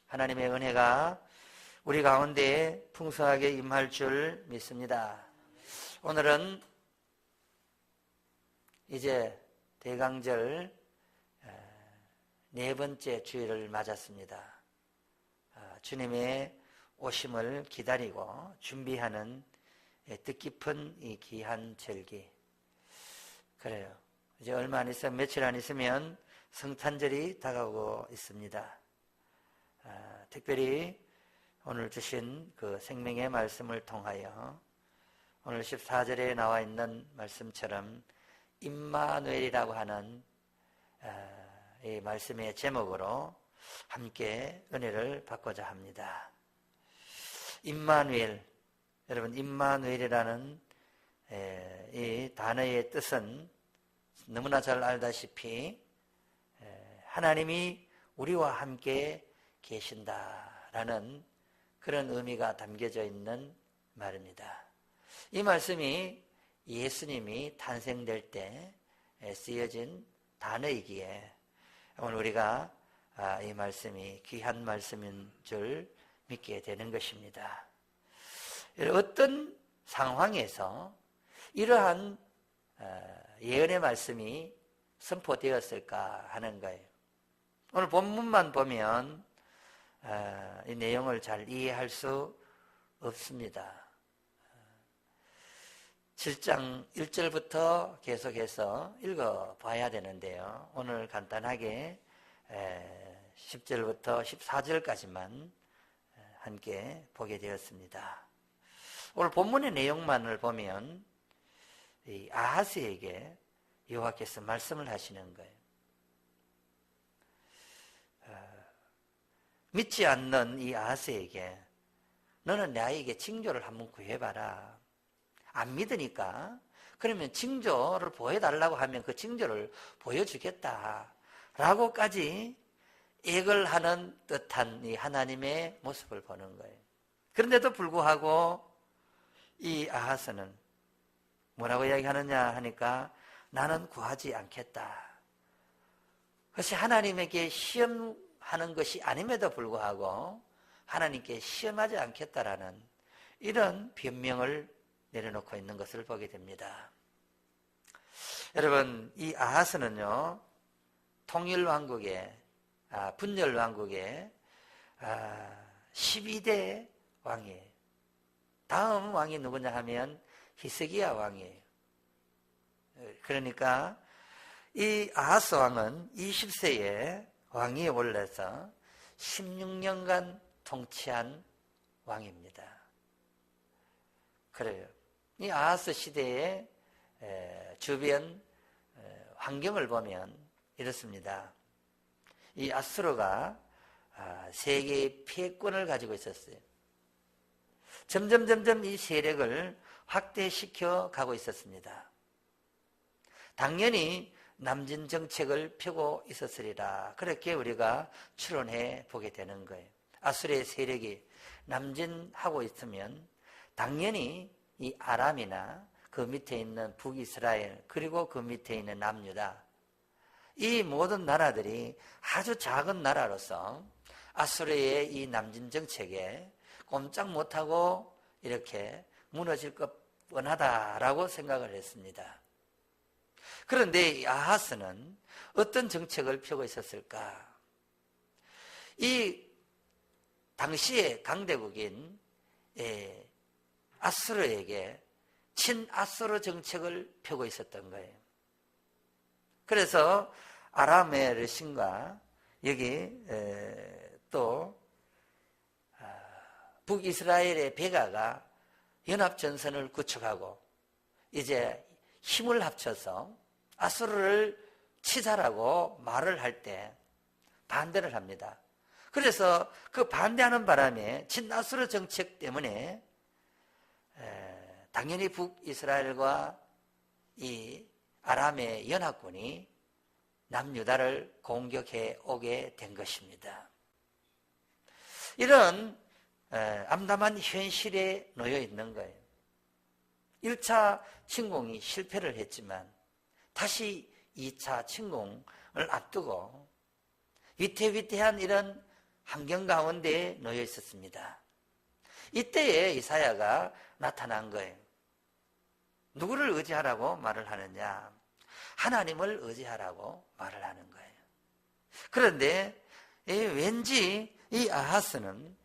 하나님의 은혜가 우리 가운데 풍성하게 임할 줄 믿습니다. 오늘은 이제 대강절 네 번째 주일을 맞았습니다. 주님의 오심을 기다리고 준비하는 뜻깊은 이 귀한 절기. 그래요. 이제 얼마 안 있으면, 며칠 안 있으면 성탄절이 다가오고 있습니다. 특별히 오늘 주신 그 생명의 말씀을 통하여 오늘 14절에 나와 있는 말씀처럼 임마누엘이라고 하는 이 말씀의 제목으로 함께 은혜를 받고자 합니다. 임마누엘, 여러분, 임마누엘이라는 이 단어의 뜻은 너무나 잘 알다시피 하나님이 우리와 함께 계신다라는 그런 의미가 담겨져 있는 말입니다. 이 말씀이 예수님이 탄생될 때 쓰여진 단어이기에 오늘 우리가 이 말씀이 귀한 말씀인 줄 믿게 되는 것입니다. 어떤 상황에서 이러한 예언의 말씀이 선포되었을까 하는 거예요. 오늘 본문만 보면 이 내용을 잘 이해할 수 없습니다. 7장 1절부터 계속해서 읽어봐야 되는데요. 오늘 간단하게 10절부터 14절까지만 함께 보게 되었습니다. 오늘 본문의 내용만을 보면 이 아하스에게 여호와께서 말씀을 하시는 거예요. 믿지 않는 이 아하스에게 너는 나에게 징조를 한번 구해봐라. 안 믿으니까 그러면 징조를 보여달라고 하면 그 징조를 보여주겠다 라고까지 액을 하는 듯한 이 하나님의 모습을 보는 거예요. 그런데도 불구하고 이 아하스는 뭐라고 이야기하느냐 하니까 나는 구하지 않겠다. 그것이 하나님에게 시험하는 것이 아님에도 불구하고 하나님께 시험하지 않겠다라는 이런 변명을 내려놓고 있는 것을 보게 됩니다. 여러분, 이 아하스는요, 통일왕국의, 분열왕국의 12대 왕이에요. 다음 왕이 누구냐 하면 히스기야 왕이에요. 그러니까 이 아하스 왕은 20세에 왕위에 올라서 16년간 통치한 왕입니다. 그래요. 이 아하스 시대의 주변 환경을 보면 이렇습니다. 이 아수르가 세계의 패권을 가지고 있었어요. 점점 이 세력을 확대시켜 가고 있었습니다. 당연히 남진 정책을 펴고 있었으리라. 그렇게 우리가 추론해 보게 되는 거예요. 아수르의 세력이 남진하고 있으면 당연히 이 아람이나 그 밑에 있는 북이스라엘 그리고 그 밑에 있는 남유다, 이 모든 나라들이 아주 작은 나라로서 아수르의 이 남진 정책에 꼼짝 못하고 이렇게 무너질 것 뻔하다라고 생각을 했습니다. 그런데 이 아하스는 어떤 정책을 펴고 있었을까? 이 당시의 강대국인 아수르에게 친아수르 정책을 펴고 있었던 거예요. 그래서 아람의 르신과 여기 또 북이스라엘의 베가가 연합전선을 구축하고 이제 힘을 합쳐서 아수르를 치자라고 말을 할 때 반대를 합니다. 그래서 그 반대하는 바람에 친아수르 정책 때문에 당연히 북이스라엘과 이 아람의 연합군이 남유다를 공격해 오게 된 것입니다. 이런 암담한 현실에 놓여 있는 거예요. 1차 침공이 실패를 했지만 다시 2차 침공을 앞두고 위태위태한 이런 환경 가운데 놓여 있었습니다. 이때에 이사야가 나타난 거예요. 누구를 의지하라고 말을 하느냐? 하나님을 의지하라고 말을 하는 거예요. 그런데 왠지 이 아하스는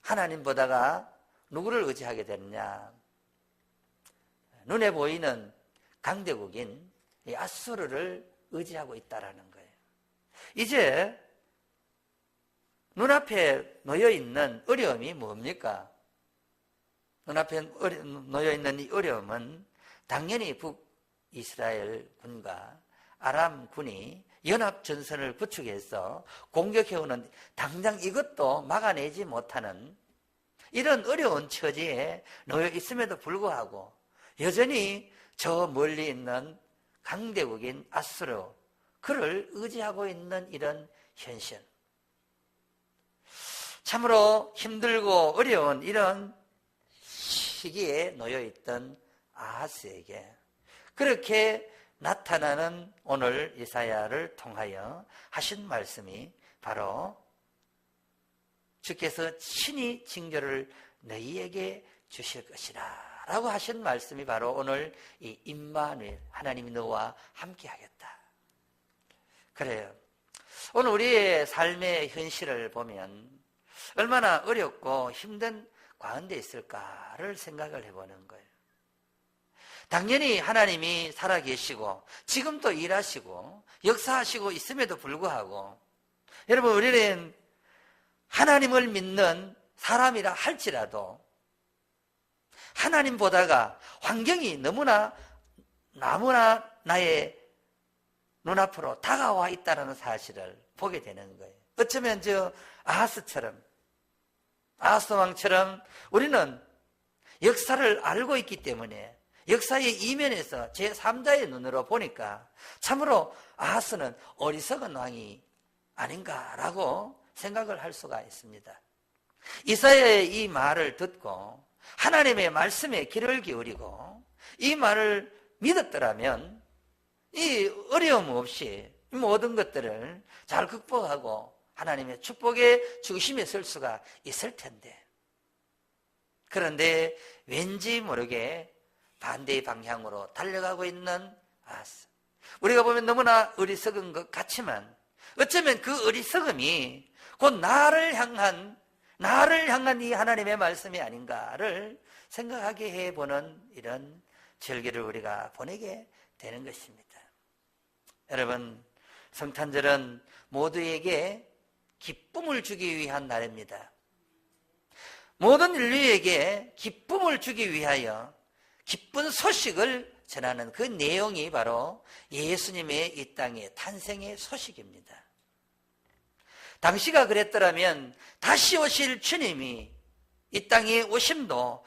하나님보다가 누구를 의지하게 되느냐? 눈에 보이는 강대국인 이 아수르를 의지하고 있다라는 거예요. 이제 눈앞에 놓여 있는 어려움이 뭡니까? 눈앞에 놓여 있는 이 어려움은 당연히 북이스라엘 군과 아람 군이 연합 전선을 구축해서 공격해오는, 당장 이것도 막아내지 못하는 이런 어려운 처지에 놓여 있음에도 불구하고 여전히 저 멀리 있는 강대국인 아수르, 그를 의지하고 있는 이런 현실, 참으로 힘들고 어려운 이런 시기에 놓여있던 아하스에게 그렇게 나타나는 오늘 이사야를 통하여 하신 말씀이 바로 주께서 친히 징조를 너희에게 주실 것이라 라고 하신 말씀이 바로 오늘 이 임마누엘, 하나님이 너와 함께 하겠다. 그래요. 오늘 우리의 삶의 현실을 보면 얼마나 어렵고 힘든 가운데 있을까를 생각을 해보는 거예요. 당연히 하나님이 살아계시고 지금도 일하시고 역사하시고 있음에도 불구하고 여러분, 우리는 하나님을 믿는 사람이라 할지라도 하나님보다가 환경이 너무나 나의 눈앞으로 다가와 있다는 사실을 보게 되는 거예요. 어쩌면 아하스 왕처럼 우리는 역사를 알고 있기 때문에 역사의 이면에서 제3자의 눈으로 보니까 참으로 아하스는 어리석은 왕이 아닌가라고 생각을 할 수가 있습니다. 이사야의 이 말을 듣고 하나님의 말씀에 귀를 기울이고 이 말을 믿었더라면 이 어려움 없이 모든 것들을 잘 극복하고 하나님의 축복의 중심에 설 수가 있을 텐데, 그런데 왠지 모르게 반대의 방향으로 달려가고 있는 아하스. 우리가 보면 너무나 어리석은 것 같지만 어쩌면 그 어리석음이 곧 나를 향한 이 하나님의 말씀이 아닌가를 생각하게 해보는 이런 절기를 우리가 보내게 되는 것입니다. 여러분, 성탄절은 모두에게 기쁨을 주기 위한 날입니다. 모든 인류에게 기쁨을 주기 위하여 기쁜 소식을 전하는 그 내용이 바로 예수님의 이 땅의 탄생의 소식입니다. 당시가 그랬더라면 다시 오실 주님이 이 땅에 오심도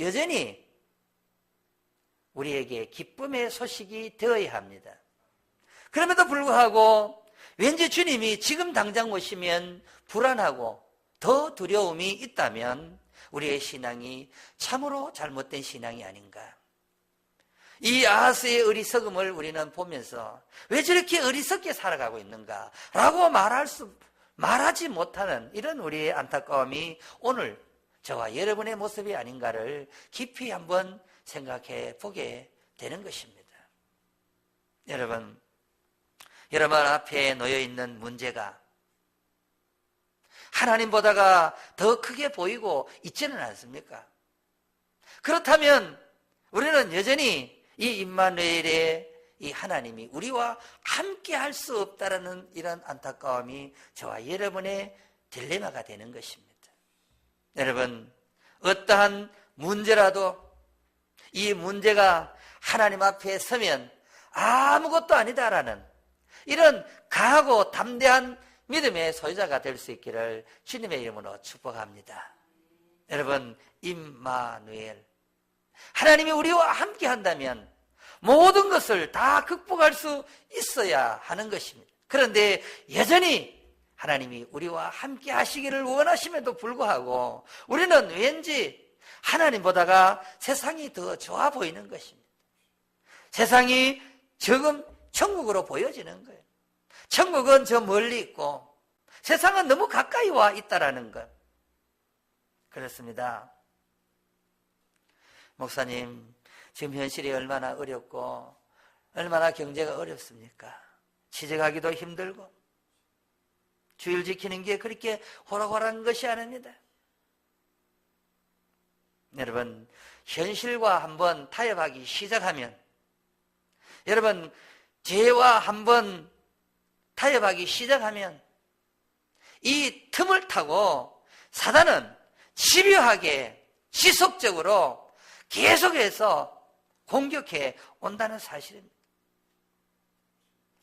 여전히 우리에게 기쁨의 소식이 되어야 합니다. 그럼에도 불구하고 왠지 주님이 지금 당장 오시면 불안하고 더 두려움이 있다면 우리의 신앙이 참으로 잘못된 신앙이 아닌가. 이 아하스의 어리석음을 우리는 보면서 왜 저렇게 어리석게 살아가고 있는가 라고 말하지 못하는 이런 우리의 안타까움이 오늘 저와 여러분의 모습이 아닌가를 깊이 한번 생각해 보게 되는 것입니다. 여러분 앞에 놓여 있는 문제가 하나님보다가 더 크게 보이고 있지는 않습니까? 그렇다면 우리는 여전히 이 임마누엘의 이 하나님이 우리와 함께 할 수 없다라는 이런 안타까움이 저와 여러분의 딜레마가 되는 것입니다. 여러분, 어떠한 문제라도 이 문제가 하나님 앞에 서면 아무것도 아니다라는 이런 강하고 담대한 믿음의 소유자가 될 수 있기를 주님의 이름으로 축복합니다. 여러분, 임마누엘, 하나님이 우리와 함께 한다면 모든 것을 다 극복할 수 있어야 하는 것입니다. 그런데 여전히 하나님이 우리와 함께 하시기를 원하심에도 불구하고 우리는 왠지 하나님보다가 세상이 더 좋아 보이는 것입니다. 세상이 조금 천국으로 보여지는 거예요. 천국은 저 멀리 있고 세상은 너무 가까이 와 있다라는 것. 그렇습니다. 목사님, 지금 현실이 얼마나 어렵고 얼마나 경제가 어렵습니까? 취직하기도 힘들고 주일 지키는 게 그렇게 호락호락한 것이 아닙니다. 여러분, 현실과 한번 타협하기 시작하면, 여러분, 죄와 한번 타협하기 시작하면 이 틈을 타고 사단은 집요하게 지속적으로 계속해서 공격해 온다는 사실입니다.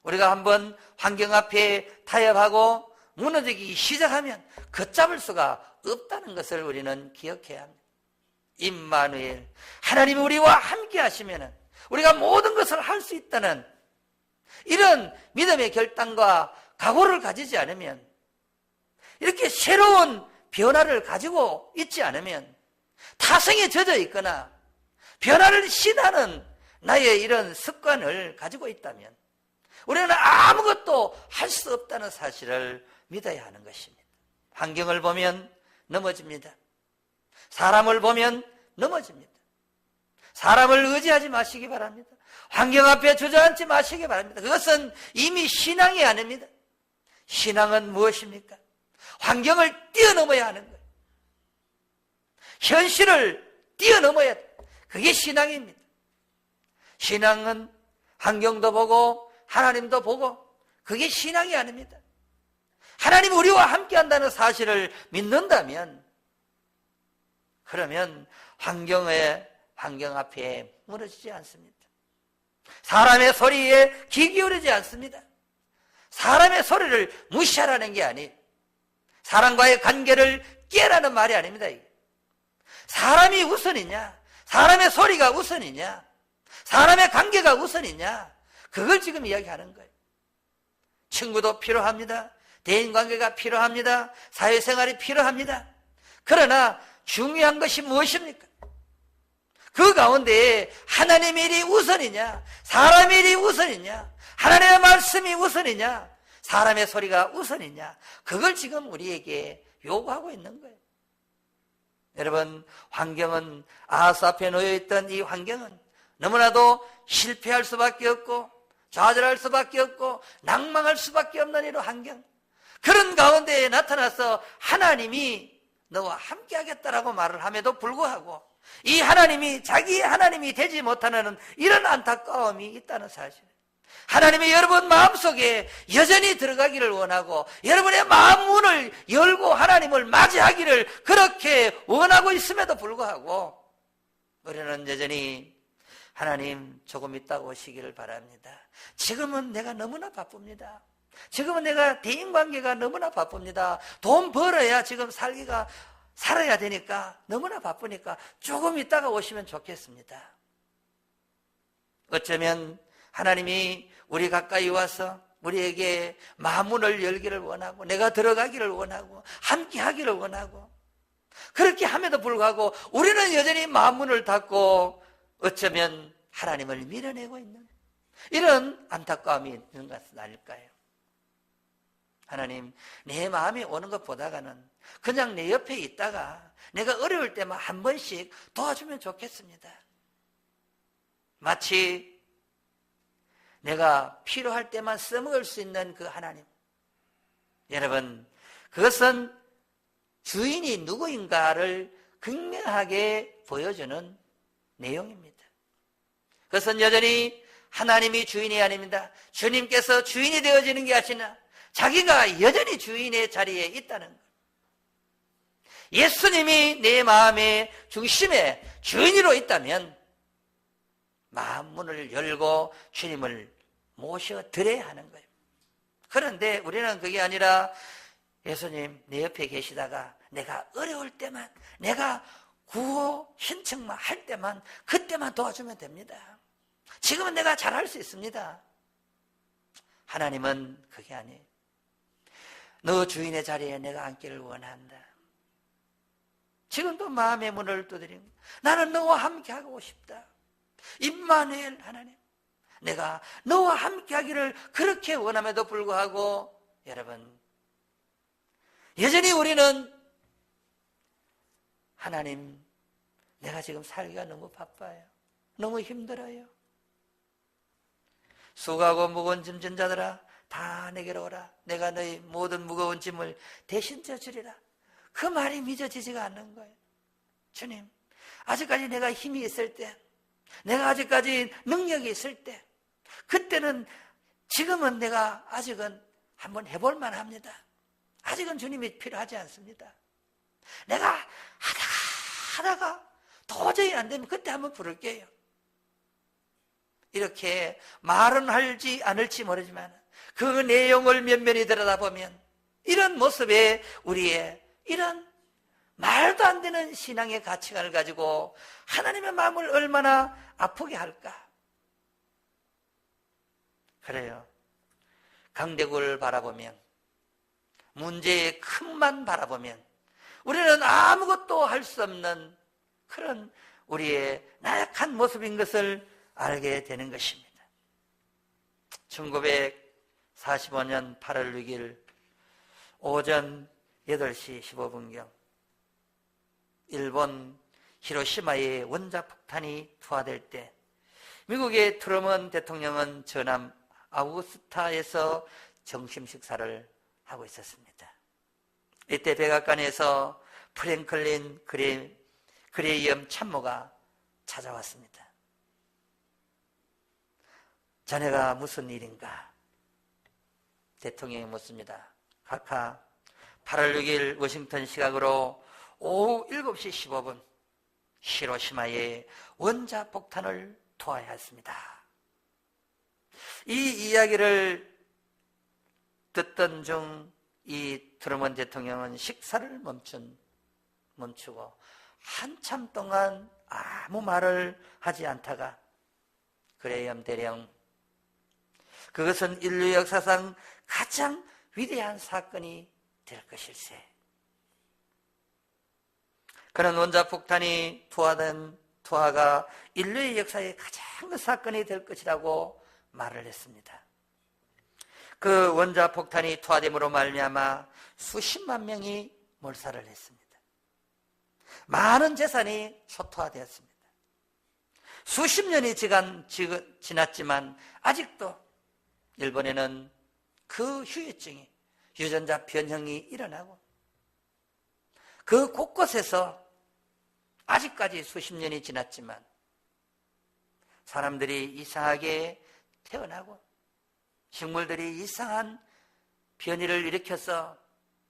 우리가 한번 환경 앞에 타협하고 무너지기 시작하면 걷잡을 수가 없다는 것을 우리는 기억해야 합니다. 임마누엘, 하나님이 우리와 함께 하시면 우리가 모든 것을 할 수 있다는 이런 믿음의 결단과 각오를 가지지 않으면, 이렇게 새로운 변화를 가지고 있지 않으면, 타성에 젖어 있거나 변화를 신하는 나의 이런 습관을 가지고 있다면 우리는 아무것도 할 수 없다는 사실을 믿어야 하는 것입니다. 환경을 보면 넘어집니다. 사람을 보면 넘어집니다. 사람을 의지하지 마시기 바랍니다. 환경 앞에 주저앉지 마시기 바랍니다. 그것은 이미 신앙이 아닙니다. 신앙은 무엇입니까? 환경을 뛰어넘어야 하는 거예요. 현실을 뛰어넘어야 돼요. 그게 신앙입니다. 신앙은 환경도 보고 하나님도 보고, 그게 신앙이 아닙니다. 하나님 우리와 함께 한다는 사실을 믿는다면, 그러면 환경 앞에 무너지지 않습니다. 사람의 소리에 귀 기울이지 않습니다. 사람의 소리를 무시하라는 게 아니에요. 사람과의 관계를 깨라는 말이 아닙니다. 사람이 우선이냐, 사람의 소리가 우선이냐, 사람의 관계가 우선이냐, 그걸 지금 이야기하는 거예요. 친구도 필요합니다. 대인관계가 필요합니다. 사회생활이 필요합니다. 그러나 중요한 것이 무엇입니까? 그 가운데 하나님의 일이 우선이냐, 사람의 일이 우선이냐, 하나님의 말씀이 우선이냐, 사람의 소리가 우선이냐, 그걸 지금 우리에게 요구하고 있는 거예요. 여러분, 환경은, 아하스 앞에 놓여있던 이 환경은 너무나도 실패할 수밖에 없고 좌절할 수밖에 없고 낭망할 수밖에 없는 이런 환경, 그런 가운데에 나타나서 하나님이 너와 함께 하겠다라고 말을 함에도 불구하고 이 하나님이 자기의 하나님이 되지 못하는 이런 안타까움이 있다는 사실. 하나님이 여러분 마음속에 여전히 들어가기를 원하고 여러분의 마음 문을 열고 하나님을 맞이하기를 그렇게 원하고 있음에도 불구하고 우리는 여전히 하나님 조금 있다 오시기를 바랍니다. 지금은 내가 너무나 바쁩니다. 지금은 내가 대인관계가 너무나 바쁩니다. 돈 벌어야 지금 살아야 되니까 너무나 바쁘니까 조금 있다가 오시면 좋겠습니다. 어쩌면 하나님이 우리 가까이 와서 우리에게 마음문을 열기를 원하고 내가 들어가기를 원하고 함께 하기를 원하고 그렇게 함에도 불구하고 우리는 여전히 마음문을 닫고 어쩌면 하나님을 밀어내고 있는 이런 안타까움이 있는 것은 아닐까요? 하나님, 내 마음이 오는 것보다는 그냥 내 옆에 있다가 내가 어려울 때만 한 번씩 도와주면 좋겠습니다. 마치 내가 필요할 때만 써먹을 수 있는 그 하나님. 여러분, 그것은 주인이 누구인가를 극명하게 보여주는 내용입니다. 그것은 여전히 하나님이 주인이 아닙니다. 주님께서 주인이 되어지는 게 아니라 자기가 여전히 주인의 자리에 있다는 것. 예수님이 내 마음의 중심에 주인으로 있다면 마음 문을 열고 주님을 모셔드려야 하는 거예요. 그런데 우리는 그게 아니라 예수님 내 옆에 계시다가 내가 어려울 때만, 내가 구호 신청만 할 때만, 그때만 도와주면 됩니다. 지금은 내가 잘할 수 있습니다. 하나님은 그게 아니에요. 너 주인의 자리에 내가 앉기를 원한다. 지금도 마음의 문을 두드리고 나는 너와 함께 하고 싶다. 임마누엘 하나님, 내가 너와 함께 하기를 그렇게 원함에도 불구하고 여러분, 여전히 우리는 하나님, 내가 지금 살기가 너무 바빠요. 너무 힘들어요. 수고하고 무거운 짐진 자들아 다 내게로 오라. 내가 너희 모든 무거운 짐을 대신 져주리라. 그 말이 믿어지지가 않는 거예요. 주님, 아직까지 내가 힘이 있을 때, 내가 아직까지 능력이 있을 때, 그때는, 지금은 내가 아직은 한번 해볼 만합니다. 아직은 주님이 필요하지 않습니다. 내가 하다가 도저히 안 되면 그때 한번 부를게요. 이렇게 말은 할지 않을지 모르지만 그 내용을 면면히 들여다보면 이런 모습에 우리의 이런 말도 안 되는 신앙의 가치관을 가지고 하나님의 마음을 얼마나 아프게 할까? 그래요. 강대국을 바라보면, 문제의 큰만 바라보면 우리는 아무것도 할 수 없는 그런 우리의 나약한 모습인 것을 알게 되는 것입니다. 1945년 8월 6일 오전 8시 15분경 일본 히로시마의 원자폭탄이 투하될 때 미국의 트루먼 대통령은 전남 아우구스타에서 점심식사를 하고 있었습니다. 이때 백악관에서 프랭클린 그레이엄 참모가 찾아왔습니다. 자네가 무슨 일인가? 대통령이 묻습니다. 각하, 8월 6일 워싱턴 시각으로 오후 7시 15분 히로시마에 원자폭탄을 투하했습니다. 이 이야기를 듣던 중 이 트루먼 대통령은 식사를 멈추고 한참 동안 아무 말을 하지 않다가 그레이엄 대령, 그것은 인류 역사상 가장 위대한 사건이 될 것일세. 그런 원자폭탄이 투하가 인류의 역사에 가장 큰 사건이 될 것이라고 말을 했습니다. 그 원자폭탄이 투하됨으로 말미암아 수십만 명이 몰살을 했습니다. 많은 재산이 초토화되었습니다. 수십 년이 지났지만 아직도 일본에는 그 후유증이, 유전자 변형이 일어나고 그 곳곳에서 아직까지 수십 년이 지났지만 사람들이 이상하게 태어나고 식물들이 이상한 변이를 일으켜서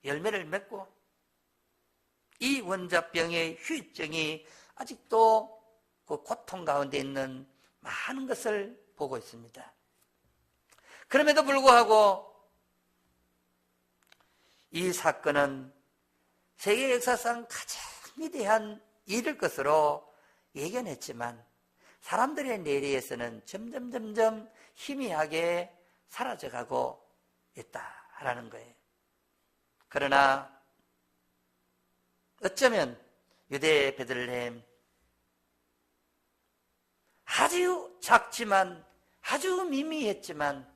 열매를 맺고 이 원자병의 후유증이 아직도 그 고통 가운데 있는 많은 것을 보고 있습니다. 그럼에도 불구하고 이 사건은 세계 역사상 가장 위대한 일일 것으로 예견했지만 사람들의 뇌리에서는 점점 희미하게 사라져가고 있다라는 거예요. 그러나 어쩌면 유대 베들레헴, 아주 작지만 아주 미미했지만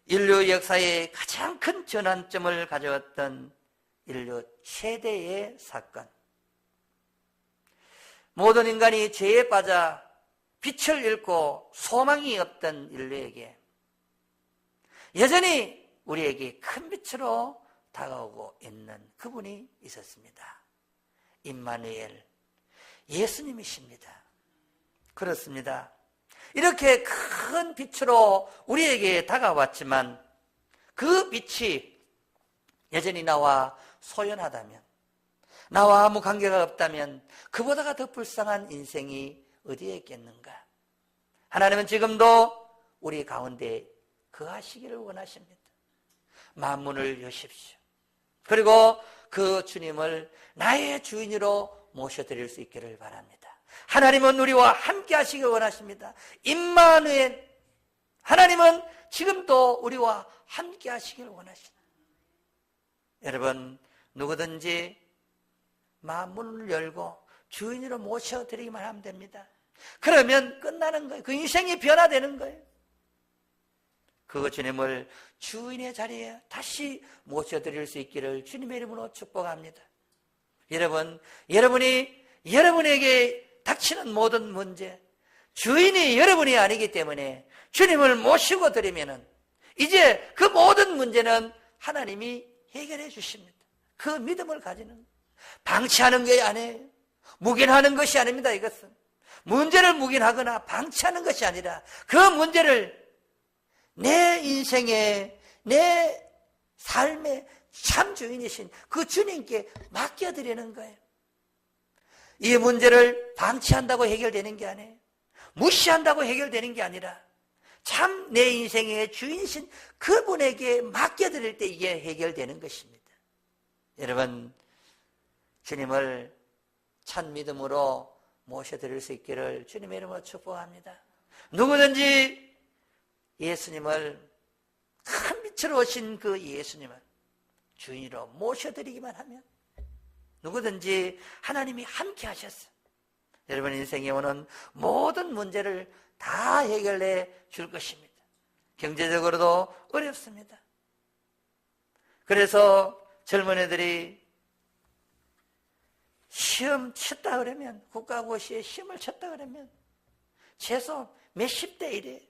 인류 역사의 가장 큰 전환점을 가져왔던 인류 최대의 사건, 모든 인간이 죄에 빠져 빛을 잃고 소망이 없던 인류에게 여전히 우리에게 큰 빛으로 다가오고 있는 그분이 있었습니다. 임마누엘, 예수님이십니다. 그렇습니다. 이렇게 큰 빛으로 우리에게 다가왔지만 그 빛이 여전히 나와 소연하다면, 나와 아무 관계가 없다면 그보다가 더 불쌍한 인생이 어디에 있겠는가? 하나님은 지금도 우리 가운데 거하시기를 원하십니다. 만문을 여십시오. 그리고 그 주님을 나의 주인으로 모셔드릴 수 있기를 바랍니다. 하나님은 우리와 함께 하시길 원하십니다. 임마누엘, 하나님은 지금도 우리와 함께 하시길 원하십니다. 여러분, 누구든지 만문을 열고 주인으로 모셔드리기만 하면 됩니다. 그러면 끝나는 거예요. 그 인생이 변화되는 거예요. 그 주님을 주인의 자리에 다시 모셔드릴 수 있기를 주님의 이름으로 축복합니다. 여러분, 여러분에게 닥치는 모든 문제, 주인이 여러분이 아니기 때문에 주님을 모시고 드리면은 이제 그 모든 문제는 하나님이 해결해 주십니다. 그 믿음을 가지는 거예요. 방치하는 게 아니에요. 묵인하는 것이 아닙니다. 이것은 문제를 묵인하거나 방치하는 것이 아니라 그 문제를 내 인생에, 내 삶의 참 주인이신 그 주님께 맡겨드리는 거예요. 이 문제를 방치한다고 해결되는 게 아니에요. 무시한다고 해결되는 게 아니라 참 내 인생의 주인이신 그분에게 맡겨드릴 때 이게 해결되는 것입니다. 여러분, 주님을 참 믿음으로 모셔드릴 수 있기를 주님의 이름으로 축복합니다. 누구든지 예수님을 큰 빛으로 오신 그 예수님을 주인으로 모셔드리기만 하면 누구든지 하나님이 함께 하셨어요. 여러분 인생에 오는 모든 문제를 다 해결해 줄 것입니다. 경제적으로도 어렵습니다. 그래서 젊은이들이 시험 쳤다 그러면, 국가고시에 시험을 쳤다 그러면 최소 몇십 대 1이에요.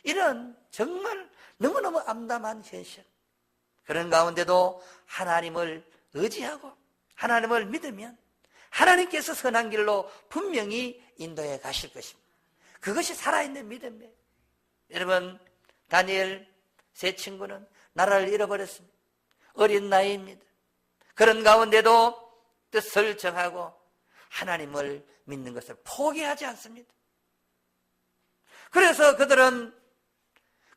이런 정말 너무너무 암담한 현실. 그런 가운데도 하나님을 의지하고 하나님을 믿으면 하나님께서 선한 길로 분명히 인도해 가실 것입니다. 그것이 살아있는 믿음이에요. 여러분, 다니엘 세 친구는 나라를 잃어버렸습니다. 어린 나이입니다. 그런 가운데도 뜻을 정하고 하나님을 믿는 것을 포기하지 않습니다. 그래서 그들은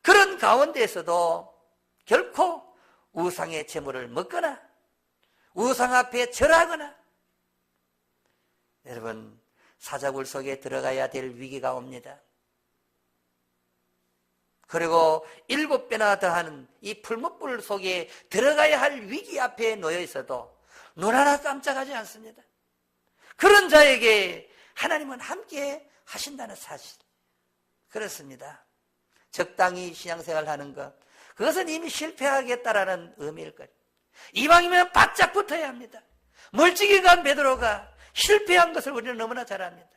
그런 가운데에서도 결코 우상의 제물을 먹거나 우상 앞에 절하거나, 여러분 사자굴 속에 들어가야 될 위기가 옵니다. 그리고 7배나 더하는 이 풀무불 속에 들어가야 할 위기 앞에 놓여 있어도 눈 하나 깜짝하지 않습니다. 그런 자에게 하나님은 함께 하신다는 사실. 그렇습니다. 적당히 신앙생활을 하는 것, 그것은 이미 실패하겠다라는 의미일 거예요. 이왕이면 바짝 붙어야 합니다. 멀찍이 간 베드로가 실패한 것을 우리는 너무나 잘 압니다.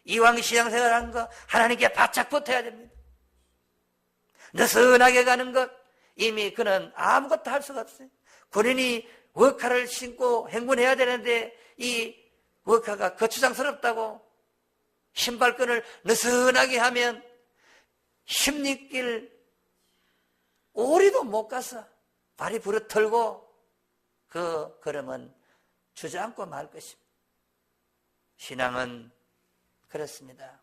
이왕 신앙생활을 하는 것, 하나님께 바짝 붙어야 됩니다. 느슨하게 가는 것, 이미 그는 아무것도 할 수가 없어요. 군인이 워카를 신고 행군해야 되는데 이 워카가 거추장스럽다고 신발끈을 느슨하게 하면 십리길 오리도 못 가서 발이 부르털고 그 걸음은 주저앉고 말 것입니다. 신앙은 그렇습니다.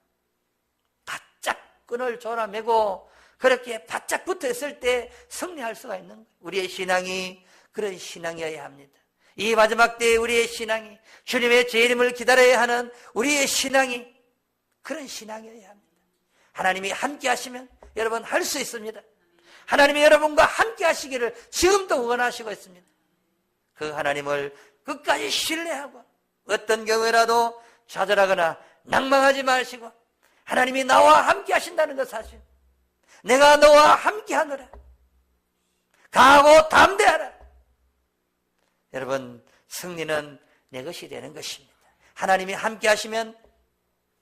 바짝 끈을 졸아매고 그렇게 바짝 붙어 있을 때 승리할 수가 있는 거예요. 우리의 신앙이 그런 신앙이어야 합니다. 이 마지막 때에 우리의 신앙이, 주님의 재림을 기다려야 하는 우리의 신앙이 그런 신앙이어야 합니다. 하나님이 함께 하시면 여러분 할 수 있습니다. 하나님이 여러분과 함께 하시기를 지금도 원하시고 있습니다. 그 하나님을 끝까지 신뢰하고 어떤 경우라도 좌절하거나 낭망하지 마시고 하나님이 나와 함께 하신다는 것 사실, 내가 너와 함께 하노라, 강하고 담대하라. 여러분 승리는 내 것이 되는 것입니다. 하나님이 함께 하시면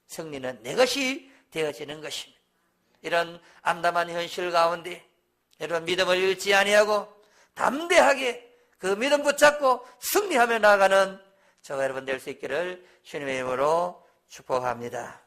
승리는 내 것이 되어지는 것입니다. 이런 암담한 현실 가운데 여러분 믿음을 잃지 아니하고 담대하게 그 믿음 붙잡고 승리하며 나아가는 저와 여러분 될 수 있기를 주님의 이름으로 축복합니다.